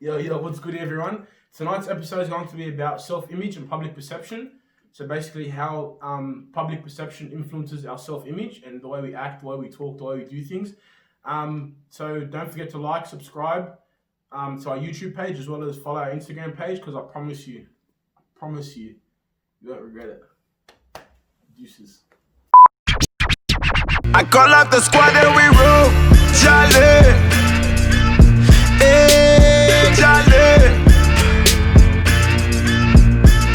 Yo, what's good, everyone? Tonight's episode is going to be about self-image and public perception. So basically how public perception influences our self-image and the way we act, the way we talk, the way we do things. So don't forget to like, subscribe to our YouTube page as well as follow our Instagram page because I promise you, you won't regret it. Deuces. I call up the squad and we roll, jolly, hey, jolly.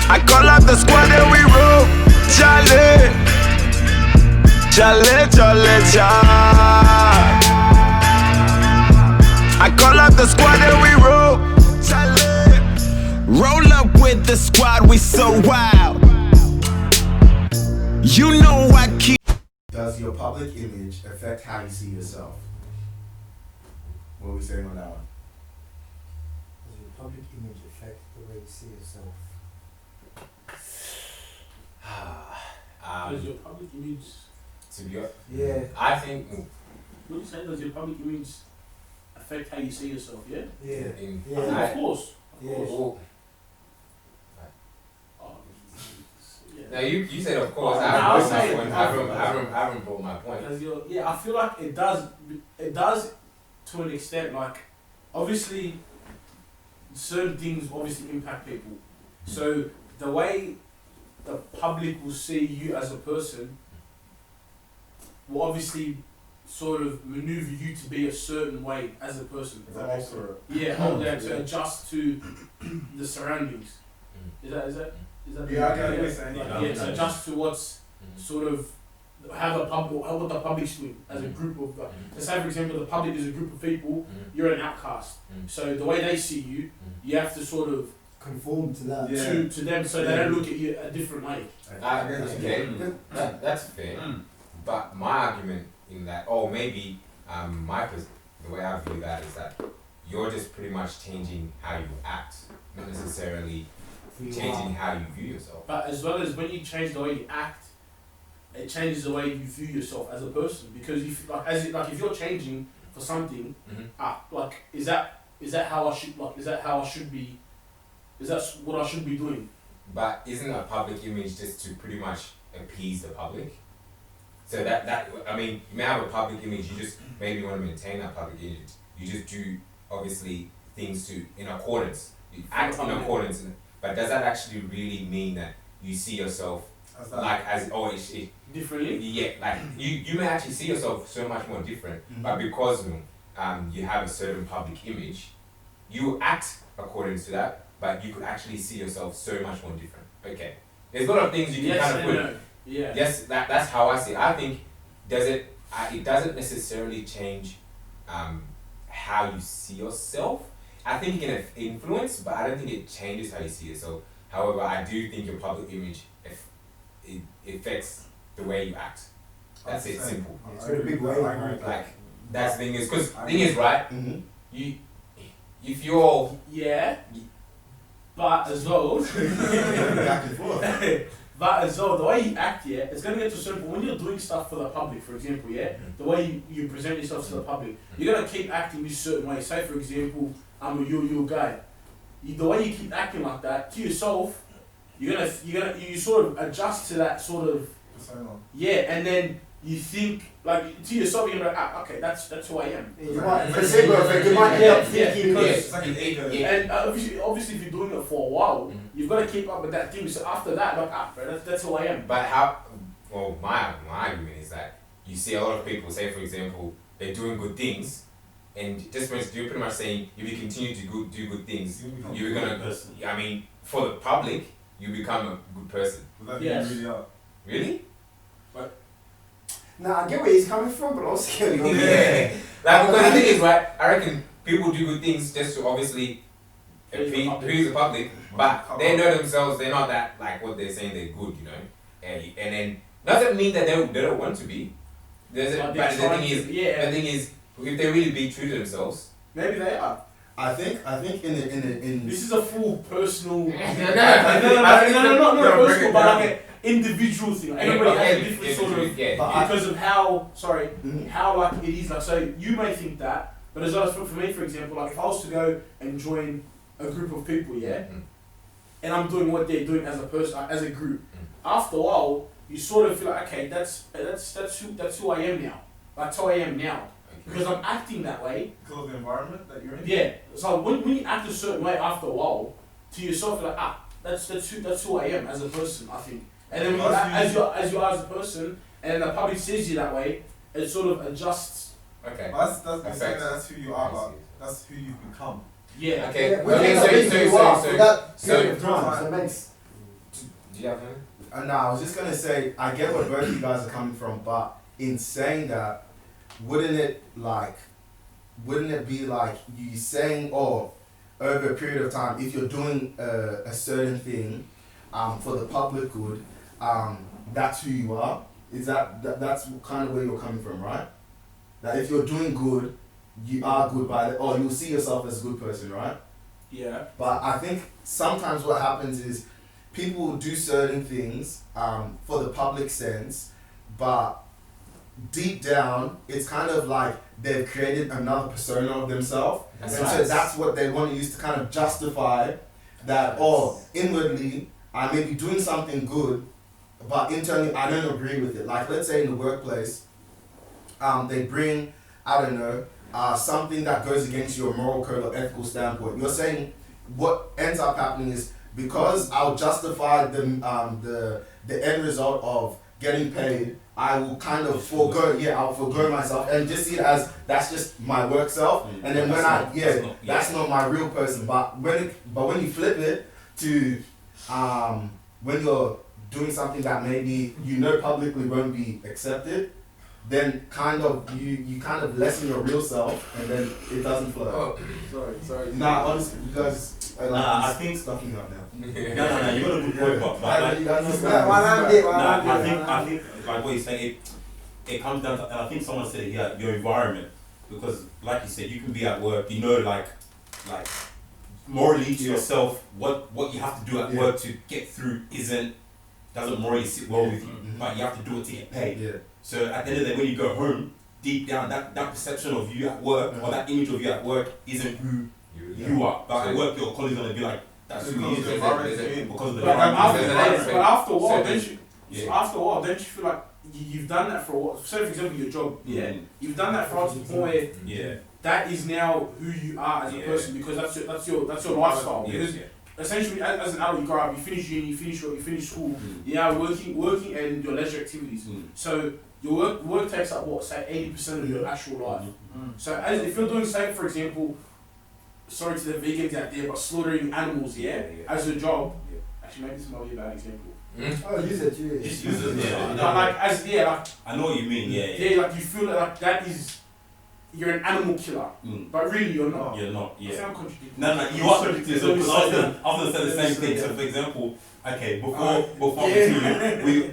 I call up the squad and we roll, jolly, jolly, jolly, jolly. I call up the squad and we roll, jolly. Roll up with the squad, we so wild. You know I keep. Does your public image affect how you see yourself? What are we saying on that one? Does your public image affect the way you see yourself? Does your public image... To be honest, Yeah. I think What do you say? Does your public image affect how you see yourself, yeah? Yeah. in Yeah. Of course. Yeah. well, Oh, now you said of course. Oh, I I'll haven't say brought it. my point. I haven't brought my point. Because I feel like it does to an extent. Like, obviously, certain things obviously impact people. So the way the public will see you as a person will obviously sort of maneuver you to be a certain way as a person. Is that accurate? Yeah, to adjust to the surroundings. Is that? Yeah, I get what you're saying. To adjust to what's sort of how what the public's doing as a group of. Let's say, for example, the public is a group of people. You're an outcast. So the way they see you, you have to sort of Conform to that. to them, so they don't look at you a different way. Okay, that's fair. But my argument in that, or maybe the way I view that is that you're just pretty much changing how you act, not necessarily changing how you view yourself. But as well as when you change the way you act, it changes the way you view yourself as a person. Because if if you're changing for something, is that how I should be? Is that what I should be doing? But isn't a public image just to pretty much appease the public? So that I mean, you may have a public image. You just maybe want to maintain that public image. You just do obviously things in accordance. You act in accordance. But does that actually really mean that you see yourself Differently? Yeah, like you may actually see yourself so much more different, but because you have a certain public image, you act according to that, but you could actually see yourself so much more different. Okay, there's a lot of things you can kind of put. No. Yeah. Yes, that's how I see it. I think it doesn't necessarily change how you see yourself. I think it can influence, but I don't think it changes how you see yourself. However, I do think your public image it affects the way you act. That's it, simple. It's in a big way. Like that's the thing is, because the thing is, right? If you're but as well, Back and forth. but as well, the way you act, it's gonna get to a certain point when you're doing stuff for the public, for example, the way you present yourself to the public, you're gonna keep acting this certain way. Say, for example, I'm a yo guy. The way you keep acting like that to yourself, you sort of adjust to that sort of and then you think like to yourself, you're like, okay, that's who I am. You might end up thinking because and obviously if you're doing it for a while, you've got to keep up with that thing. So after that, like, that's who I am. But my argument is that you see a lot of people say, for example, they're doing good things, and just you're pretty much saying if you continue to do good things, you're gonna. I mean, for the public, you become a good person. Yes. Really? Nah, I get where he's coming from, but also Like because the thing is, right? I reckon people do good things just to obviously appease the public, but they know themselves. They're not that like what they're saying. They're good, you know. And then doesn't mean that they don't want to be. But the thing is, if they really be true to themselves, maybe they are. I think in This is a full personal. No, not personal, but like an individual thing. Like everybody has a different sort of yeah. because of how like it is. Like so, you may think that, But as well as for me, for example, like if I was to go and join a group of people, yeah, and I'm doing what they're doing as a person, as a group, after a while, you sort of feel like, okay, that's who I am now. That's who I am now. Because I'm acting that way. Because of the environment that you're in? Yeah. So when you act a certain way after a while, to yourself, you're like, that's who I am as a person, I think. And then when as you are as a person, and the public sees you that way, it sort of adjusts. Okay. That's saying that's who you are, but that's who you've become. Yeah. Okay. Yeah, so Do makes. you have any? No, I was just gonna say, I get where both you guys are coming from, but in saying that, wouldn't it be like you saying, oh, over a period of time, if you're doing a certain thing, for the public good, that's who you are? Is that's kind of where you're coming from, right? That if you're doing good, you are good or you'll see yourself as a good person, right? Yeah. But I think sometimes what happens is people will do certain things for the public sense, but deep down, it's kind of like they've created another persona of themselves. So that's what they want to use to kind of justify that, inwardly, I may be doing something good, but internally I don't agree with it. Like, let's say in the workplace, they bring, I don't know, something that goes against your moral code or ethical standpoint. You're saying what ends up happening is, because I'll justify the end result of getting paid, I will kind of I'll forego myself and just see it as that's just my work self. And then that's not my real person. But when you flip it to when you're doing something that maybe publicly won't be accepted, then kind of you kind of lessen your real self, and then it doesn't flow. Oh, sorry. Nah, honestly, you guys. I think stuffing up now. No, you got a good point, but like, I think like what you say, it comes down to, and I think someone said it here, your environment, because like you said, you can be at work, like morally to yourself, what you have to do at work to get through doesn't morally sit well with you, but you have to do it to get paid. Yeah. So at the end of the day, when you go home, deep down, that perception of you at work or that image of you at work isn't who you are. But at work, your colleagues are gonna be like, that's who he is. Because of the But after a while, So don't you feel like you've done that for a while? Say for example, your job. Yeah. You've done that for the point where that is now who you are as a person, because that's your lifestyle. Because essentially, as an adult, you grow up, you finish uni, you finish school, you're now working and your leisure activities. So your work takes up say 80% of your actual life. So if you're doing, say for example, sorry to the vegans out there, but slaughtering animals, as a job. Actually, maybe this might be a bad example. Oh, use it. just use it. I know what you mean. Like you feel like that is. You're an animal killer, but really you're not. You're not. I sound contradictory. No, you are contradictory. So I was gonna say the same thing. So for example, before we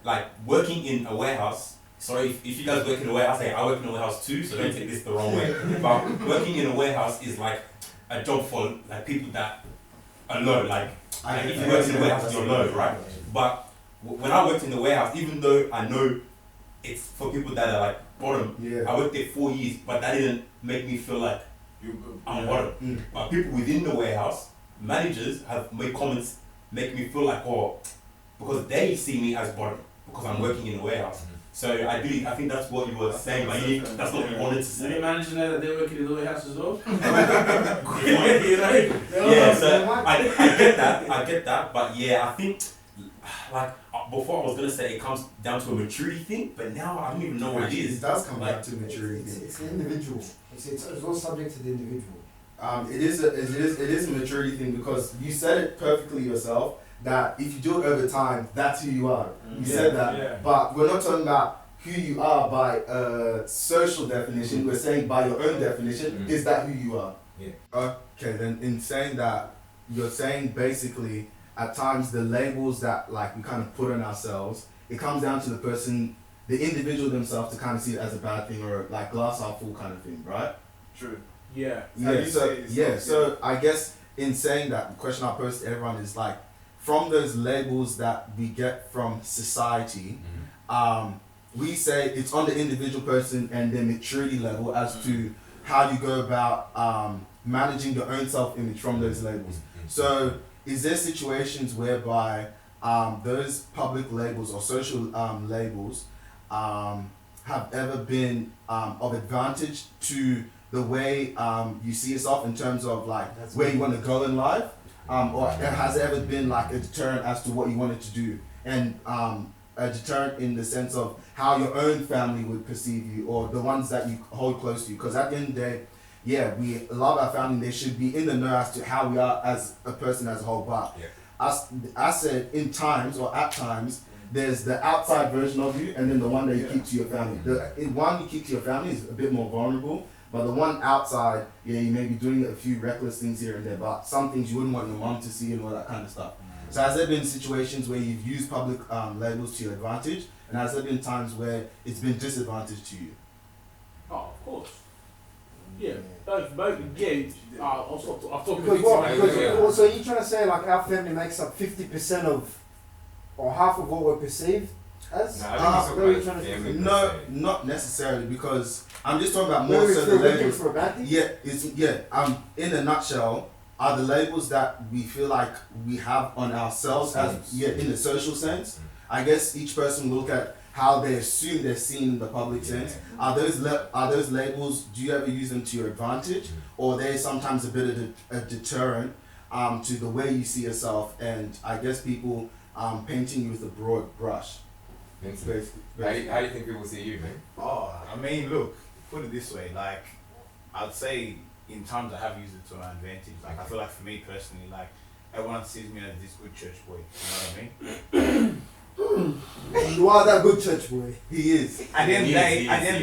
like working in a warehouse. Sorry, if you guys work in a warehouse, I work in a warehouse too, so don't take this the wrong way. But working in a warehouse is like a job for like people that are low. Like if you work in a warehouse, you're low, right? But when I worked in the warehouse, even though I know it's for people that are like bottom, I worked there 4 years, but that didn't make me feel like I'm bottom. But people within the warehouse, managers have made comments make me feel like, because they see me as bottom because I'm working in the warehouse. So I think that's what you were saying, but that's not what you wanted to say. Did managers know that they're working in the warehouse as well? So I get that, but I think like before I was gonna say it comes down to a maturity thing, but now I don't even know what it is. It does come back to maturity. It's the individual. It's all subject to the individual. It is a maturity thing, because you said it perfectly yourself that if you do it over time, that's who you are. You said that, but we're not talking about who you are by a social definition. We're saying by your own definition, is that who you are? Okay, then in saying that, you're saying basically at times the labels that like we kind of put on ourselves, it comes down to the person, the individual themselves, to kind of see it as a bad thing or like glass half full kind of thing, right? True. So I guess in saying that, the question I pose to everyone is like, from those labels that we get from society, we say it's on the individual person and their maturity level as to how you go about managing your own self-image from those labels. So, is there situations whereby those public labels or social labels have ever been of advantage to the way you see yourself in terms of like where you want to go in life, or has there ever been like a deterrent as to what you wanted to do, and a deterrent in the sense of how your own family would perceive you or the ones that you hold close to you? Because at the end of the day, yeah, we love our family. They should be in the know as to how we are as a person as a whole. But as I said, in times or at times, there's the outside version of you and then the one that you keep to your family. The one you keep to your family is a bit more vulnerable, but the one outside, yeah, you may be doing a few reckless things here and there, but some things you wouldn't want your mom to see and all that kind of stuff. So has there been situations where you've used public labels to your advantage, and has there been times where it's been disadvantage to you? Oh, of course. Yeah, both. Yeah, I'll talk Because so you're trying to say like our family makes up 50% of, or half of what we're perceived as? No, not necessarily, because I'm just talking about more so the labels. For a bad thing? Yeah. In a nutshell, are the labels that we feel like we have on ourselves in the social sense. I guess each person will look at how they assume they're seen in the public sense. Are those labels, do you ever use them to your advantage, or are they sometimes a bit of a deterrent to the way you see yourself, and I guess people painting you with a broad brush? Basically. How do you think people see you, man? Oh, I mean, look, put it this way, like, I'd say in times I have used it to my advantage. Like, I feel like for me personally, like, everyone sees me as this good church boy, you know what I mean? You are that good church boy. He is. At the end of the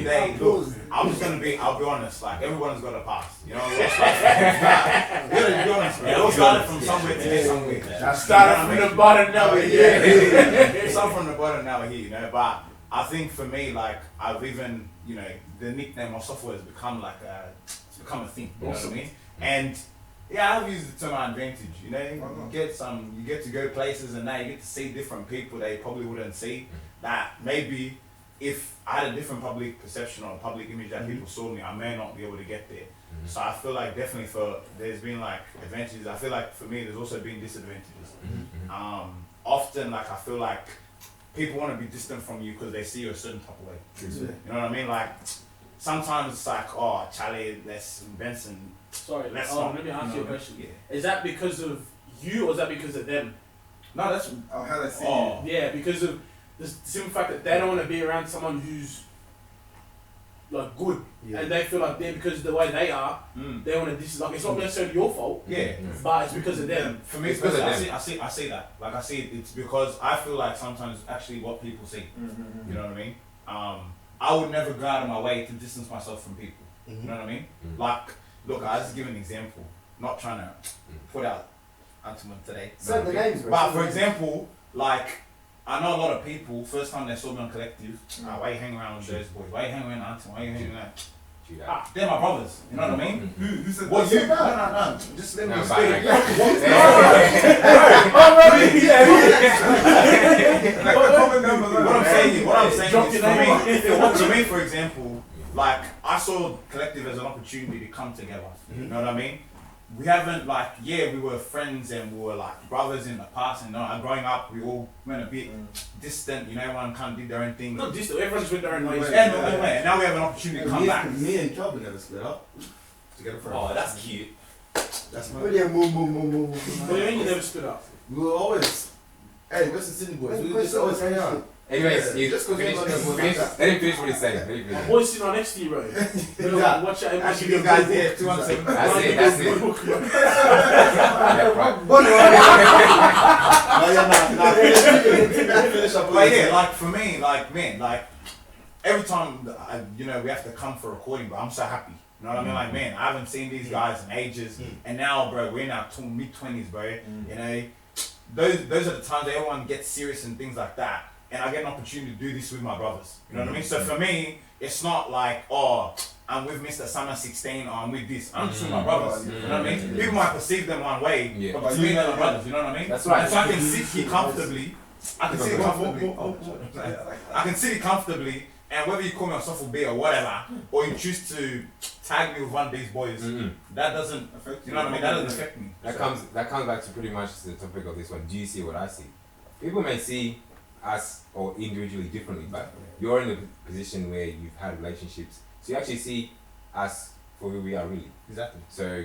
day, look, I'll be honest, like, everyone's got a past, you know? You gotta be honest, man. It all started from somewhere to get somewhere. That started from the bottom, now we're here. Some from the bottom, now we're here, you know? But I think for me, like, I've even, you know, the nickname of software has become like it's become a thing, you know what I mean? And yeah, I've used it to my advantage, you know, you get to go places and now you get to see different people that you probably wouldn't see, that maybe if I had a different public perception or public image that people saw me, I may not be able to get there. So I feel like definitely there's been like advantages. I feel like for me there's also been disadvantages. Often like I feel like people want to be distant from you because they see you a certain type of way. You know what I mean? Like sometimes it's like, oh, Charlie, Benson. Sorry, let me ask you a question. Yeah. Is that because of you or is that because of them? No, that's how they see you. Yeah, because of the simple fact that they don't want to be around someone who's like good, and they feel like they're, because of the way they are, they want to like it's not necessarily your fault. Yeah, but it's because of them. For me, it's because I see that. Like I see it's because I feel like sometimes actually what people see. You know what I mean? I would never go out of my way to distance myself from people. You know what I mean? Like, look, I'll just give an example. Not trying to put out Antoine today. Say the names, bro. But for example, like, I know a lot of people, first time they saw me on Collective, why you hang around with those boys? Why you hang around Antoine? Why you hang around? They're my brothers, you know what I mean? Who said that? You? No. Just let me speak. What I'm saying is, for me, for example, like, I saw Collective as an opportunity to come together. You know what I mean? We haven't, like, we were friends and we were like brothers in the past, and growing up we all went a bit distant, you know, everyone kind of did their own thing. Not distant, everyone's with their own ways. And now we have an opportunity to come back. Me and Kelvin never split up. Together forever. Oh, that's cute. That's my. What do you mean you never split up? We were always, Western Sydney boys. We just always hang out. Anyways, you just finish. Let him finish what he's saying. My boy's sitting right next to you, bro. Watch out. Actually, these guys here, 217. That's it. But yeah, like for me, like man, like every time we have to come for recording, bro, I'm so happy. You know what I mean? Like man, I haven't seen these guys in ages, and now, bro, we're in our mid-20s, bro. You know, those are the times that everyone gets serious and things like that. And I get an opportunity to do this with my brothers. You know what I mean? So for me, it's not like, oh, I'm with Mr. Summer 16 or I'm with this. I'm just with my brothers. You know what I mean? People might perceive them one way, but to me, they're my brothers. You know what I mean? That's right. And so I can sit here comfortably. I can sit comfortably. And whether you call me a softball or whatever, or you choose to tag me with one of these boys, that doesn't affect you. Know what I mean? That doesn't affect me. That comes back to pretty much the topic of this one. Do you see what I see? People may see us or individually differently, but you're in a position where you've had relationships, so you actually see us for who we are really. Exactly. So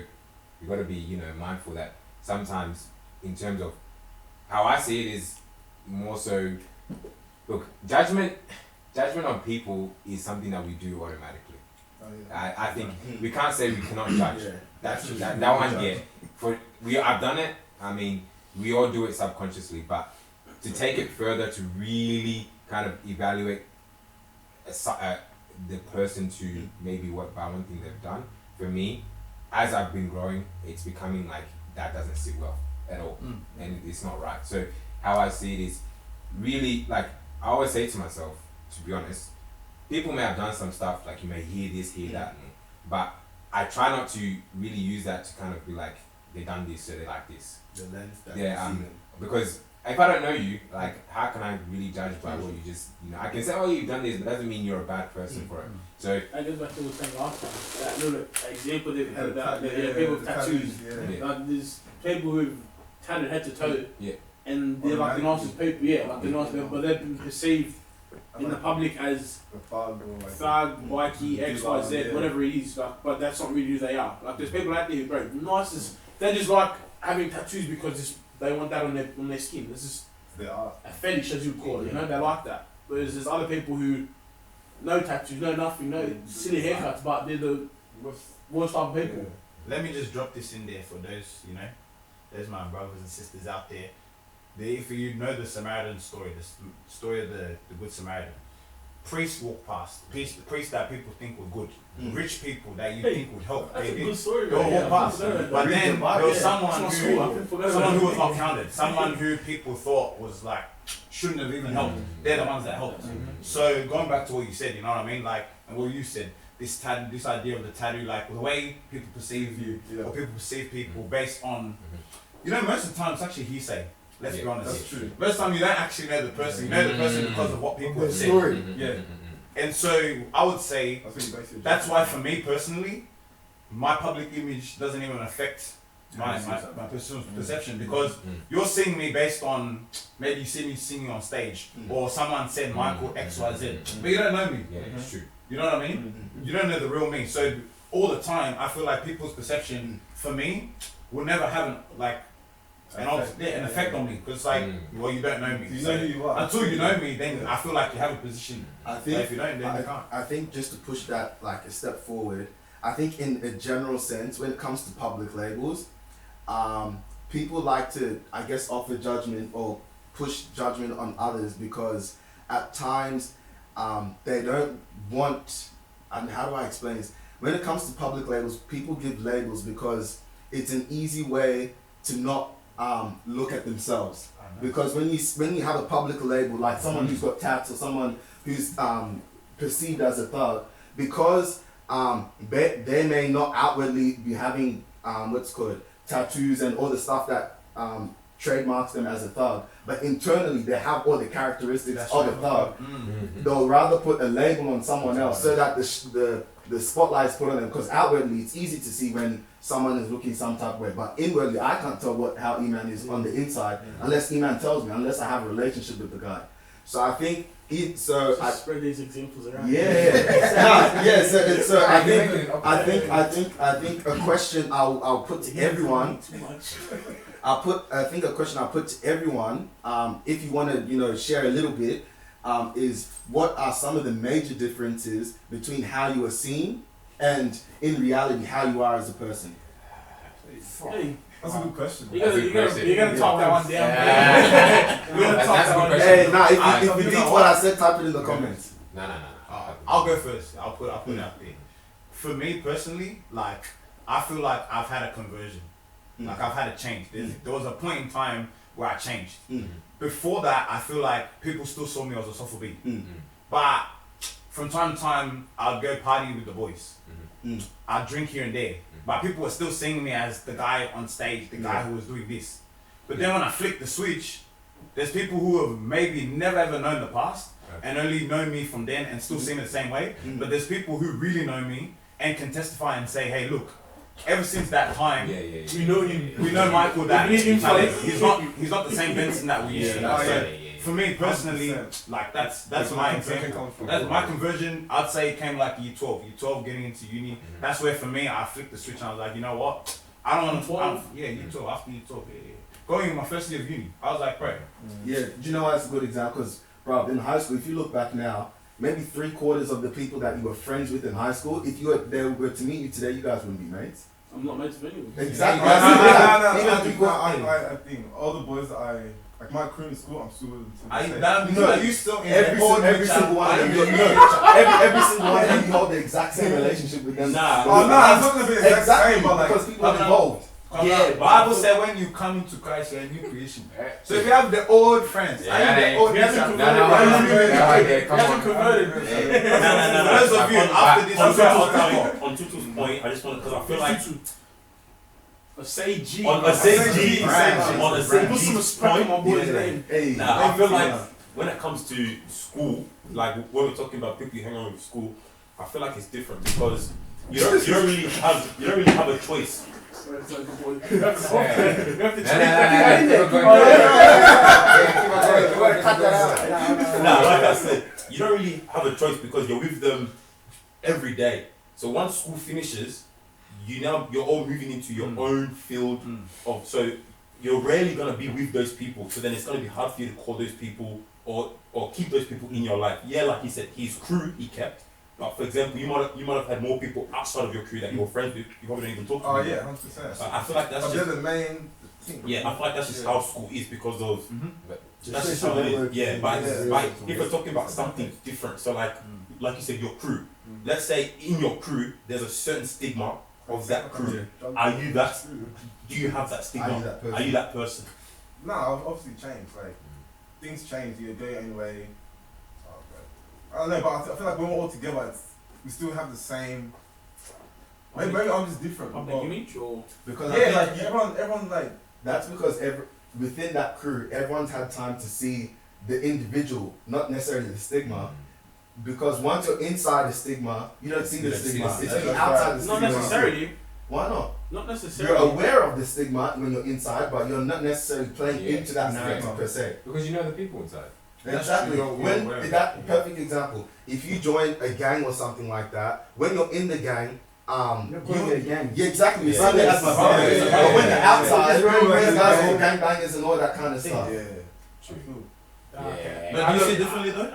you got to be, mindful that sometimes, in terms of how I see it, is more so. Look, judgment on people is something that we do automatically. I think we can't say we cannot judge. That one, yeah. I've done it. I mean, we all do it subconsciously, but to take it further, to really kind of evaluate the person to maybe what by one thing they've done. For me, as I've been growing, it's becoming like that doesn't sit well at all, and it's not right. So how I see it is really like I always say to myself, to be honest, people may have done some stuff like you may hear this, hear that, but I try not to really use that to kind of be like they done this, so they like this. The lens that because if I don't know you, like how can I really judge by what you just I can say, oh, you've done this, but that doesn't mean you're a bad person for it. So I guess what I was saying last time, that little example they've had about people with tattoos. Like there's people who've tatted head to toe, and they're like the nicest people, like the nicest people, but they've been perceived in the public as thug, bikey, X, Y, Z, whatever it is. Like, but that's not really who they are. Like there's people out there who are nicest. They just like having tattoos because they want that on their skin. This is a fetish, as you would call it. They like that. Whereas there's other people who no tattoos, no nothing, no silly haircuts, but they're the worst type of people. Let me just drop this in there for those, there's my brothers and sisters out there. If you know the Samaritan story, the story of the Good Samaritan, priests walk past, priests that people think were good, rich people that you think would help. That's a good story, they'll walk past. But then there was someone who was not counted, someone who people thought was like, shouldn't have even helped. They're the ones that helped. So going back to what you said, you know what I mean? Like, and what you said, this idea of the tattoo, like the way people perceive you, or people perceive people based on, most of the time it's actually hearsay. Let's be honest. That's true. Most of the time you don't actually know the person. You know the person because of what people have said. And so I would say that's why for me personally, my public image doesn't even affect my personal perception, because you're seeing me based on maybe you see me singing on stage or someone said Michael XYZ, but you don't know me. It's true. You know what I mean? You don't know the real me. So all the time I feel like people's perception for me will never have an effect on me, because well, you don't know me. You know who you are. Until you know me, then I feel like you have a position. I think if you don't, then you can't. I think just to push that like a step forward, I think in a general sense, when it comes to public labels, people like to, I guess, offer judgment or push judgment on others because at times they don't want, and how do I explain this? When it comes to public labels, people give labels because it's an easy way to not look at themselves. Because when you have a public label, like someone who's got tats or someone who's perceived as a thug, because they may not outwardly be having what's called tattoos and all the stuff that trademarks them as a thug, but internally they have all the characteristics of a thug. They'll rather put a label on someone else so that the spotlight is put on them, because outwardly it's easy to see when someone is looking some type of way, but inwardly I can't tell how Iman is on the inside unless Iman tells me, unless I have a relationship with the guy. So I think spread these examples around. So I think a question I'll put to everyone. I think a question I'll put to everyone, if you want to share a little bit, is what are some of the major differences between how you are seen and in reality how you are as a person? Hey, that's a good question. You're gonna talk that one down. You're gonna talk that one down. Hey, if you think what I said, type it in the comments. No. I'll go first. I'll put it out there. For me personally, like I feel like I've had a conversion. Like I've had a change. There was a point in time where I changed. Before that, I feel like people still saw me as a soft beat. But from time to time, I'd go party with the boys. I'd drink here and there. But people were still seeing me as the guy on stage, the guy who was doing this. But then when I flick the switch, there's people who have maybe never ever known the past, and only know me from then and still see me the same way. But there's people who really know me and can testify and say, hey, look, ever since that time, We know you. we know Michael that If you need like, info- he's not the same Benson that we used to know. So for me personally, like that's my example. That's my conversion. I'd say it came like year 12. Year 12 getting into uni. That's where for me I flipped the switch and I was like, you know what? I don't want to. Yeah, year 12. After year 12, going in my first year of uni, I was like, bro. Yeah, do you know why it's a good example? Because, bro, in high school, if you look back now, maybe 3/4 of the people that you were friends with in high school, if you were to meet you today, you guys wouldn't be mates. I'm not mates with anyone. Exactly. I think all the boys that like my crew in school, I'm still with them. You still in Every single one of them, every single one of them, you hold the exact same relationship with them. It's not gonna be the exact same, but like because people are involved. Yeah, Bible said when you come into Christ, you're a new creation. So if you have the old friends, Yeah, I mean the old he hasn't friends. converted. No. Those of you after this, On Tutu's point, I just want because I feel like A say G. on a same Put some respect on my boy's name. Hey, Nah, I feel like when it comes to school, like when we're talking about people you hang on with school, I feel like it's different because you don't really have a choice. You have to Cut that out. Nah, like I said, you don't really have a choice because you're with them every day. So once school finishes, you're all moving into your own field of, so you're rarely gonna be with those people. So then it's gonna be hard for you to call those people or keep those people in your life. Yeah, like he said, his crew he kept. But for example, you might have had more people outside of your crew that you were friends with. You probably don't even talk to. Oh them. yeah, 100%. I feel like that's they're just the main thing. yeah. I feel like that's just how school is because of that's just how how it they is. work. Yeah, but Yeah. if we're talking about something different, so like you said, your crew. Let's say in your crew there's a certain stigma of that crew. Are you that? Do you have that stigma? Are you that person? No, I've obviously changed. Like things change. You go your own way. I don't know, but I feel like when we're all together, we still have the same. Maybe I'm just different. Public image or because Yeah, like everyone like. that's because within that crew, everyone's had time to see the individual, not necessarily the stigma. Because once you're inside the stigma, you don't see the stigma. It's only outside the not stigma. necessarily. Why not? Not necessarily. You're aware of the stigma when you're inside, but you're not necessarily playing into that narrative per se. Because you know the people inside. Exactly. You're That perfect example. If you join a gang or something like that, when you're in the gang, You're calling it a gang. yeah, exactly. You Yeah. see it as my brother. Yeah. But when you're outside, It's real, these guys yeah. are gangbangers and all that kind of stuff. Yeah. True. Okay. But do you see it differently though?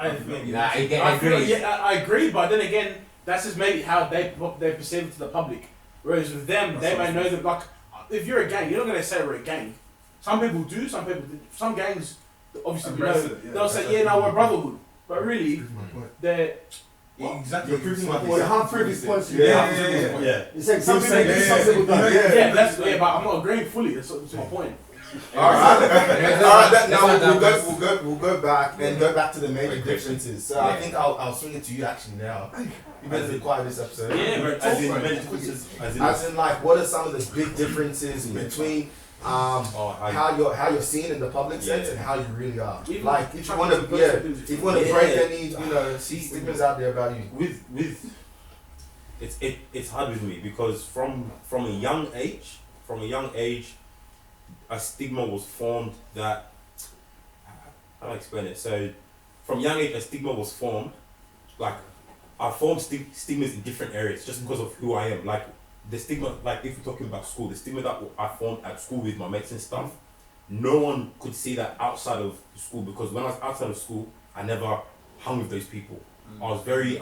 I agree, but then again, that's just maybe how they perceive it to the public. Whereas with them, they may know that, like, if you're a gang, you're not gonna say we're a gang. Some people do, some gangs obviously Embrace it, yeah. they'll say, yeah, no, we're brotherhood, but really, they're Exactly. You're proving my Well, point. you can't prove his point. Yeah. You said some people do, some people don't. yeah, but I'm not agreeing fully. That's my point. Alright, now That's- we'll go back and go back to the major Great question. differences. So I think I'll swing it to you actually now. You've been quiet this episode. Yeah, but As in, talk, many bro. differences, As in, like, what are some of the big differences between how you're seen in the public sense and how you really are? Even Like, if you trying want to to, be if you want to Yeah. break any, stigmas out there about you. with it's hard with me because from a young age, a stigma was formed that how do I explain it? So from young age, a stigma was formed. Like I formed stigmas in different areas just because of who I am. Like the stigma, like if we're talking about school, the stigma that I formed at school with my mates and stuff, no one could see that outside of school because when I was outside of school, I never hung with those people. I was very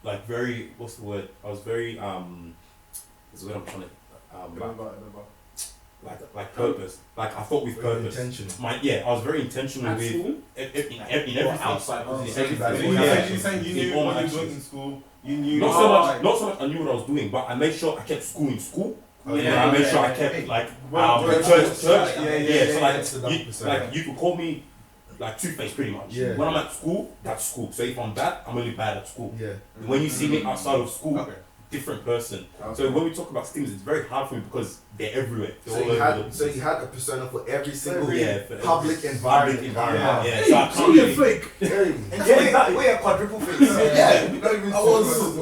like very what's the word? I was very what's the word I'm trying to like purpose. Like I thought with purpose. Intentional. I was very intentional At with school? in everything. outside, Everything. You're saying you knew In all what my you were doing actions. in school. You knew. Not so much I knew what I was doing, but I made sure I kept school in school. I made sure I kept like church. So like you could call me like two-faced pretty much. Yeah. When I'm at school, that's school. So if I'm bad, I'm only bad at school. Yeah. When you see me outside of school, different person. So when we talk about stims, it's very hard for me because they're everywhere. They're So all you over had the so you had a persona for every single for public every environment. environment. Yeah. Hey, So I so can't you're really. fake. Hey. We're a quadruple face. Yeah. Not even I was-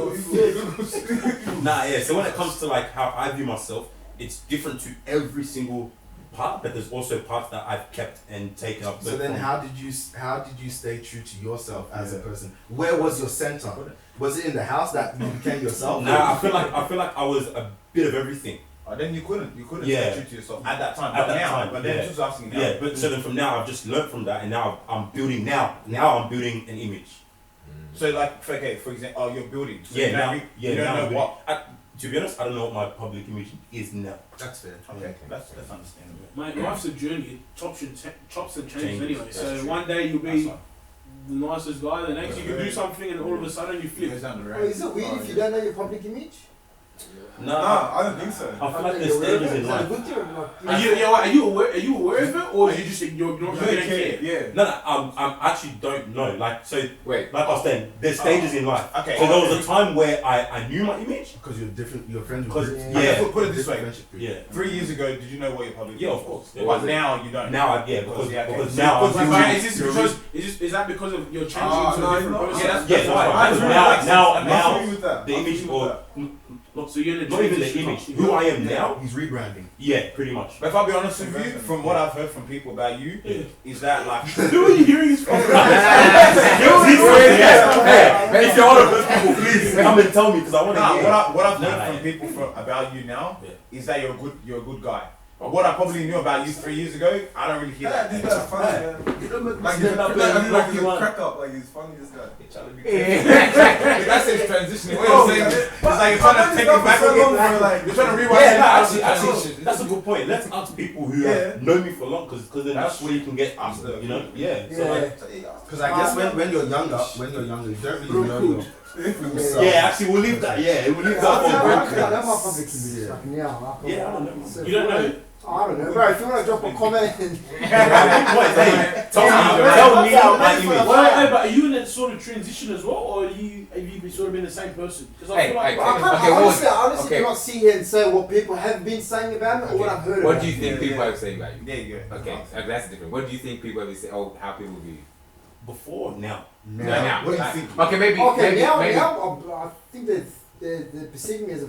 Nah, yeah. So when it comes to like how I view myself, it's different to every single part, but there's also parts that I've kept and taken up. So then, how did you stay true to yourself as a person? Where was your center? Was it in the house that you became yourself? Nah, I feel like I was a bit of everything. Then you couldn't Yeah. stay true to yourself at that time. At But that now, time, but then yeah. just asking now. Yeah, but so then from now I've just learned from that, and now I'm building. Now I'm building an image. So like, okay, for example, you're building. So Yeah, you now, don't, yeah, you don't now know I'm what. building. To be honest, I don't know what my public image is now. That's fair. Okay, that's understandable. Mate, life's a journey. It chops and changes Changes, anyway. that's So true. one day you'll That's be fine. the nicest guy. The next you can do something, and all of a sudden you flip. Goes down the Well, road. is it weird if you don't know your public image? Nah, I don't think so. I feel like there's stages in Is that a life. good thing or like? Are you aware of it, or you just you're not You don't care. Yeah. No, I actually don't know. Like so, Wait. like I was saying, there's stages in life. Okay. So there was a time where I knew my image. Because you're different. You're friends with. Because different- yeah, Okay, put it this way. friendship group. yeah. 3 years ago, did you know what your public Yeah, image of course. was? Yeah. But now you don't. Now because Yeah, okay. because So now I'm because building. Right, is that because of you're changing Ah, to no, a different no. person? Yeah, that's Yeah, why. that's I right. agree Now I agree with that. the I image agree or with that. So you're in a not even the transition. image, who I am now. He's rebranding. Yeah, pretty much. But if I'll be honest with you, from what I've heard from people about you, Yeah. is that like Who are you hearing this from? Hey, if you're one of those people, please come and tell me because I want to nah, hear. what I've Nah, heard nah, from yeah. people about you now Yeah. is that you're a good guy. But what I probably knew about you 3 years ago, I don't really hear Yeah, that. this guy's funny, man. Like he's a crack up, like he's funny, this guy. That's his transitioning way of saying it. It's like you're trying to take it back again. You're trying to rewind it. Actually, that's a good point. Let's ask people who Yeah. know me for long, because then that's where you can get, you know, yeah. So like, Because I guess when you're younger, you don't really know your full self. yeah, actually, we'll leave that. Yeah, we'll leave that I for know my public image. Like now, like, Yeah, I don't know. You don't know? I don't know, bro. If you want to drop a comment, Hey, tell me my image. Well, but are you in that sort of transition as well, or have you sort of been the same person? Because I feel like I can't, Okay, I honestly okay. cannot sit here and say what people have been saying about me or what I've heard What about do you me. think people have said about you? There you go. Okay, that's different. What do you think people have said? Oh, how people view you? Before, now. Now. What do you think? Okay, maybe. Okay, maybe, now maybe. I think that they're perceiving me as in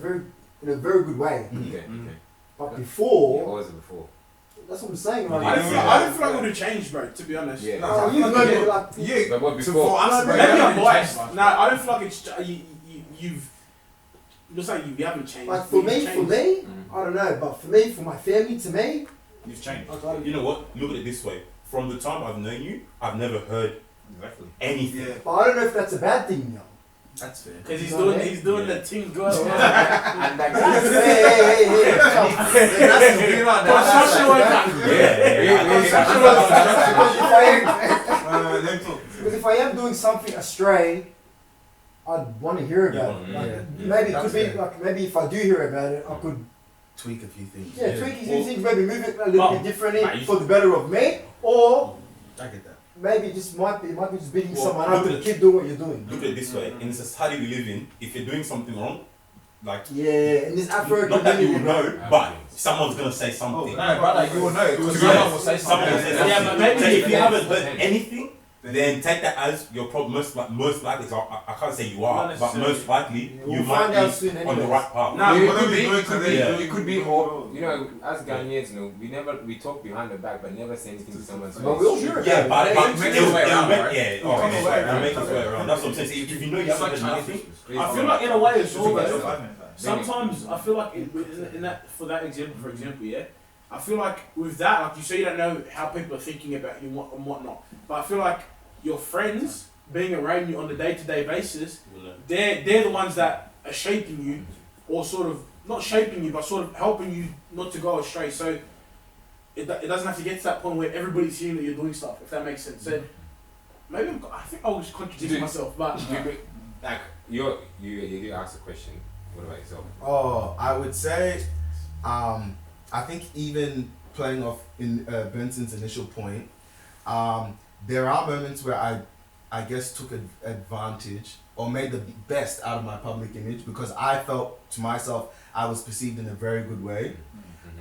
a very good way. Okay. But What before, was it before? that's what I'm saying. Yeah. Like, I didn't feel like it would have changed, bro. To be honest. Yeah. no, you know, Yeah. like, Yeah, But what So before? for us, Maybe I'm biased. No, I don't feel like it's you've. Looks like you haven't changed. like for You've me, changed. I don't know, but for me, for my family, to me, you've changed. like, You know what? Look at it this way. From the time I've known you, I've never heard Exactly. anything. yeah. but I don't know if that's a bad thing, you know. That's fair. Because he's No, doing yeah. he's doing the team girl. And like hey. Construction worker. Because if I am doing something astray, I'd want to hear about it. Like, Yeah. maybe it That's could be fair. like maybe if I do hear about it, I could Tweak a few things. tweak a few things, maybe move it a little Well, bit differently but you- for the better of me, or I get that. maybe it just might be just beating Well, someone look up at and it. keep doing what you're doing. Look at it this way. In the society we live in, if you're doing something wrong, like, Yeah, and this Afro not that you will community, know, but someone's going to say something. No, brother, you will know. Because Yeah. someone will say Someone will something. say something. Yeah, but maybe So if you then- haven't heard anything, then take that as your problem. Most likely, so I can't say you are, Not but necessarily. most likely Yeah, you we'll might find out be soon on the anyways. right path. Nah, it but could be, Yeah. it could be, or you know, as Ghanaians, you know, we talk behind the back, but never say anything to someone's face. But we'll hear it. Yeah, but It'll make its way around, right? yeah, It'll make its way around. make its way around. That's what I'm saying. So if you know you haven't done anything, I feel like in a way as well. It's though, okay. Sometimes I feel like in that for that example, for example, yeah, I feel like with that, like you say, you don't know how people are thinking about you and whatnot. But I feel like your friends being around you on a day-to-day basis, they're the ones that are shaping you, or sort of not shaping you, but sort of helping you not to go astray. So it doesn't have to get to that point where everybody's seeing that you're doing stuff. If that makes sense. So maybe I think I was contradicting myself, but. Like you asked a question. What about yourself? Oh, I would say, I think even playing off in Benson's initial point, there are moments where I guess took advantage or made the best out of my public image because I felt to myself I was perceived in a very good way.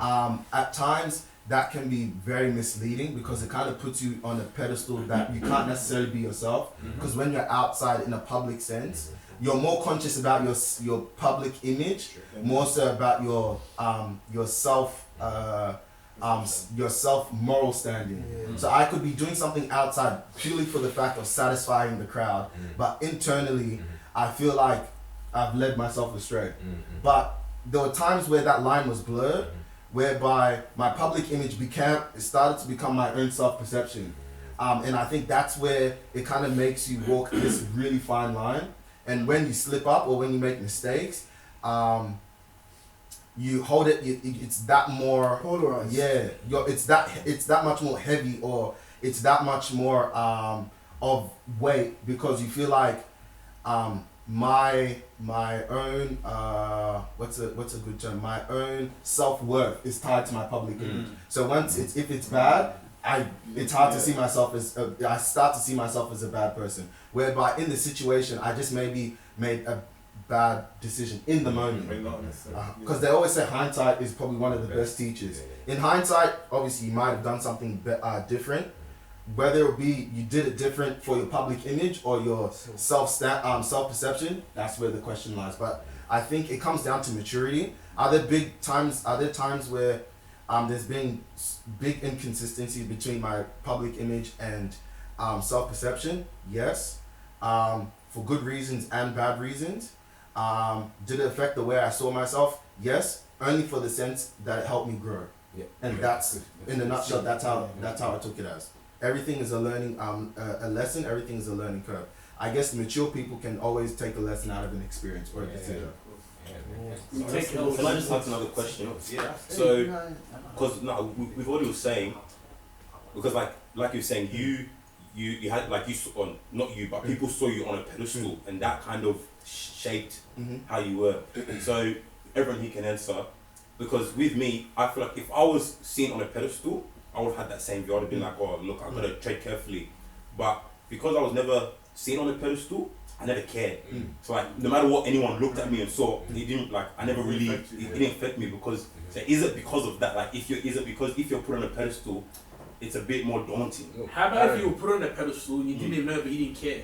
At times that can be very misleading because it kind of puts you on a pedestal that you can't necessarily be yourself, because when you're outside in a public sense, you're more conscious about your public image, more so about your self moral standing. So I could be doing something outside purely for the fact of satisfying the crowd, but internally I feel like I've led myself astray. But there were times where that line was blurred, whereby my public image started to become my own self-perception. And I think that's where it kind of makes you walk this really fine line. And when you slip up or when you make mistakes, you hold it. It's that more polarized. Yeah, it's that much more heavy, or it's that much more of weight, because you feel like my own what's a good term? My own self-worth is tied to my public image. So once if it's bad, it's hard to see myself as I start to see myself as a bad person. Whereby in the situation, I just maybe made a bad decision in the moment. Because they always say hindsight is probably one of the best teachers. In hindsight, obviously you might have done something different. Whether it be you did it different for your public image or your self-perception, that's where the question lies. But I think it comes down to maturity. Are there times where there's been big inconsistencies between my public image and self-perception? Yes. For good reasons and bad reasons. Did it affect the way I saw myself? Yes. Only for the sense that it helped me grow. Yeah. And that's, in a nutshell, that's how I took it as. Everything is a learning, a lesson. Everything is a learning curve. I guess mature people can always take a lesson out of an experience or a decision. Can I just ask another question? Yeah. So, because we've already was saying, because like you're saying, you had not you, but people saw you on a pedestal, and that kind of shaped how you were. So everyone here can answer, because with me, I feel like if I was seen on a pedestal, I would have had that same view. I would have been like, oh look, I've got to tread carefully. But because I was never seen on a pedestal, I never cared. So like, no matter what anyone looked at me and saw, it didn't it didn't affect me, because so is it because of that? Like if you're put on a pedestal, it's a bit more daunting. How about if you were put on a pedestal and you didn't even know, but you didn't care?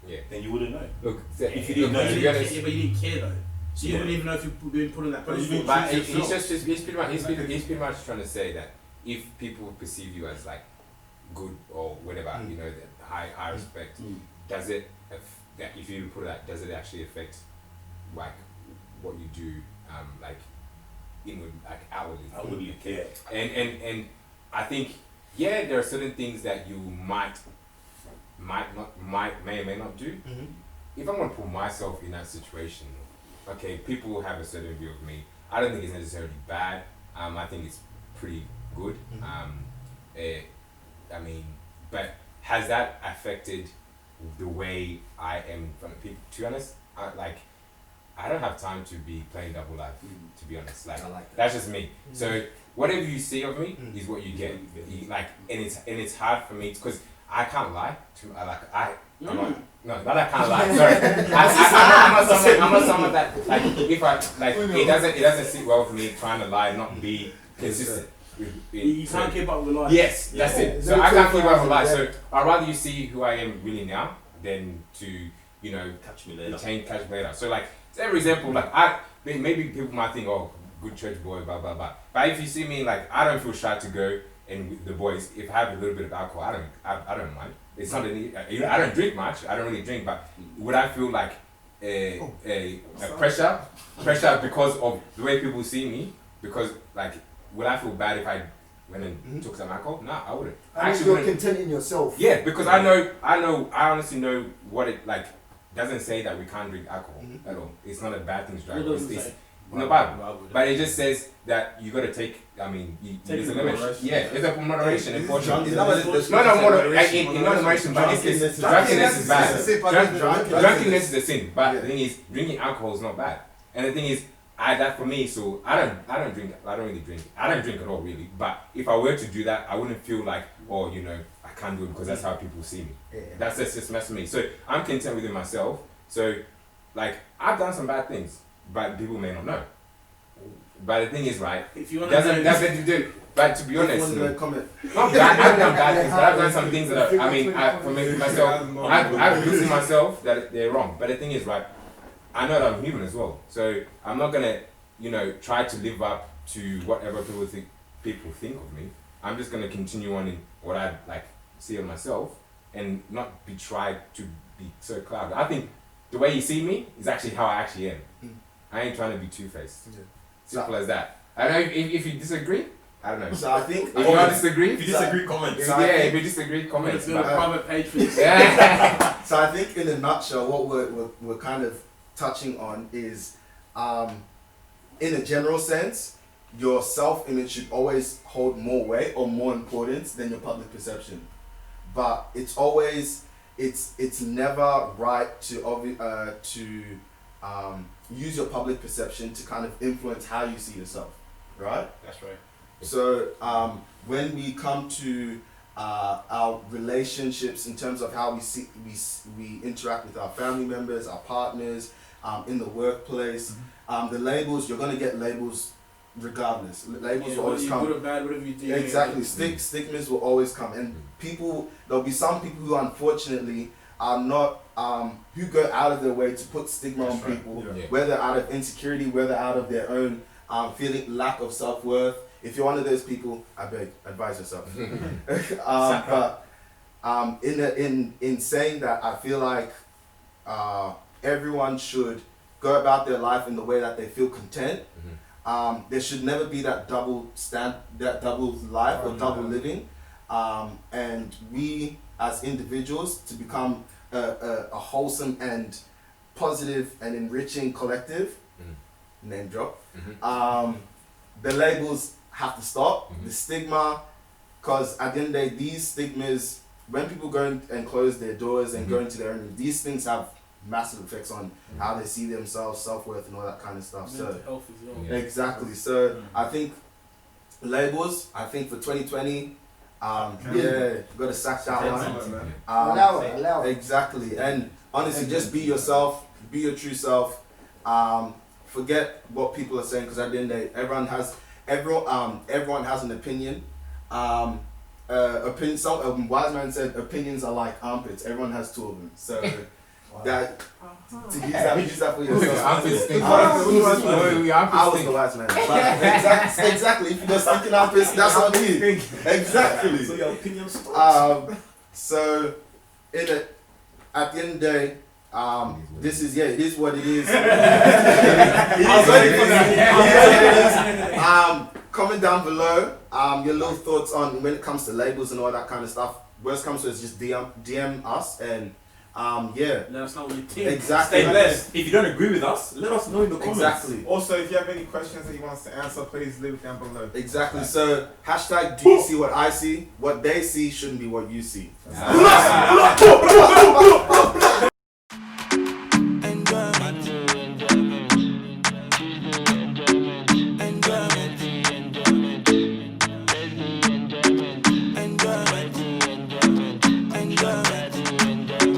Yeah. Then you wouldn't know. Look, if you didn't know, but you didn't care though. So you didn't even know if you've been put on that pedestal. But he's pretty much trying to say that if people perceive you as like good or whatever, you know, the high respect, does it that if you put that, does it actually affect like what you do, like inward, like outwardly? Yeah. And I think there are certain things that you may or may not do. If I'm gonna put myself in that situation, okay, people have a certain view of me. I don't think it's necessarily bad. I think it's pretty good. I mean, but has that affected the way I am in front of people? To be honest, I don't have time to be playing double life. To be honest, like that's just me. So whatever you see of me is what you get. And it's hard for me because I can't lie. Not I can't lie. Sorry, I'm not someone that like if I like it doesn't sit well with me trying to lie, not be consistent. You can't keep up with the lies. Yes, that's it. So I can't keep up with lies. So I'd rather you see who I am really now than to catch me later. Catch me later. So like, say for example, like maybe people might think, oh, good church boy, blah blah blah. But if you see me, like, I don't feel shy to go and with the boys. If I have a little bit of alcohol, I don't mind. It's not I don't drink much. I don't really drink. But would I feel like a pressure because of the way people see me? Because like, would I feel bad if I went and took some alcohol? No, I wouldn't. Actually, you're content in yourself. Yeah, because I honestly know what it like. Doesn't say that we can't drink alcohol at all. It's not a bad thing to drink. It's in the Bible, but it just says that you got to take. I mean, there's a limit. Yeah, it's a moderation. Unfortunately, in moderation, but it's drunkenness is bad. Drunkenness is a sin, but the thing is, drinking alcohol is not bad. And the thing is, that for me, so I don't drink. I don't really drink. I don't drink at all, really. But if I were to do that, I wouldn't feel like, I can't do it because that's how people see me. That's just messing me. So I'm content within myself. So, like, I've done some bad things, but people may not know. But the thing is, right? If you want Doesn't do. But to be honest, One no, comment. not bad. I've done bad things, but I've done some things that are, I mean, for me myself, I've looked at myself that they're wrong. But the thing is, right? I know that I'm human as well, so I'm not gonna, try to live up to whatever people think of me. I'm just gonna continue on in what I see of myself, and not be tried to be so clouded. I think the way you see me is actually how I actually am. I ain't trying to be two-faced. Yeah. Simple as that. I don't know if you disagree. I don't know. So I think If you disagree, If you disagree, comment. if you disagree, comment. Let's build a private page for this. Yeah. So I think in a nutshell, what we're kind of touching on is, in a general sense, your self-image should always hold more weight or more importance than your public perception. But it's always, it's never right to use your public perception to kind of influence how you see yourself, right? That's right. So when we come to our relationships in terms of how we interact with our family members, our partners, in the workplace, the labels, you're gonna get labels regardless. Labels will always come. Good or bad, whatever you do. Exactly, stigmas will always come, and there'll be some people who unfortunately are not, who go out of their way to put stigma on people, Yeah. whether out of insecurity, whether out of their own feeling lack of self-worth. If you're one of those people, I beg, advise yourself. But in saying that, I feel like everyone should go about their life in the way that they feel content. There should never be that double life or double living. And we as individuals to become a wholesome and positive and enriching collective, name drop, the labels have to stop, the stigma, because at the end of the day, these stigmas, when people go and close their doors and go into their own, these things have massive effects on how they see themselves, self-worth and all that kind of stuff. Mental health as well. Yeah. Exactly. So I think labels, I think for 2020, gotta sack that one. Allow it. Exactly. And honestly, just be yourself, be your true self. Forget what people are saying, because at the end of the day, everyone has an opinion. Some wise man said opinions are like armpits. Everyone has two of them. So that to use that for yourself. Armpits stink. I was the wise man. But exactly. If you just thinking armpits, that's on you. Exactly. So your opinion So at the end of the day, this is it is what it is. Comment down below your little thoughts on when it comes to labels and all that kind of stuff. Worst comes to is just DM us and Let us know what you think. Exactly. Stay blessed. If you don't agree with us, let us know in the comments. Exactly. Also, if you have any questions that you want us to answer, please leave it down below. Exactly. So hashtag do you see what I see? What they see shouldn't be what you see.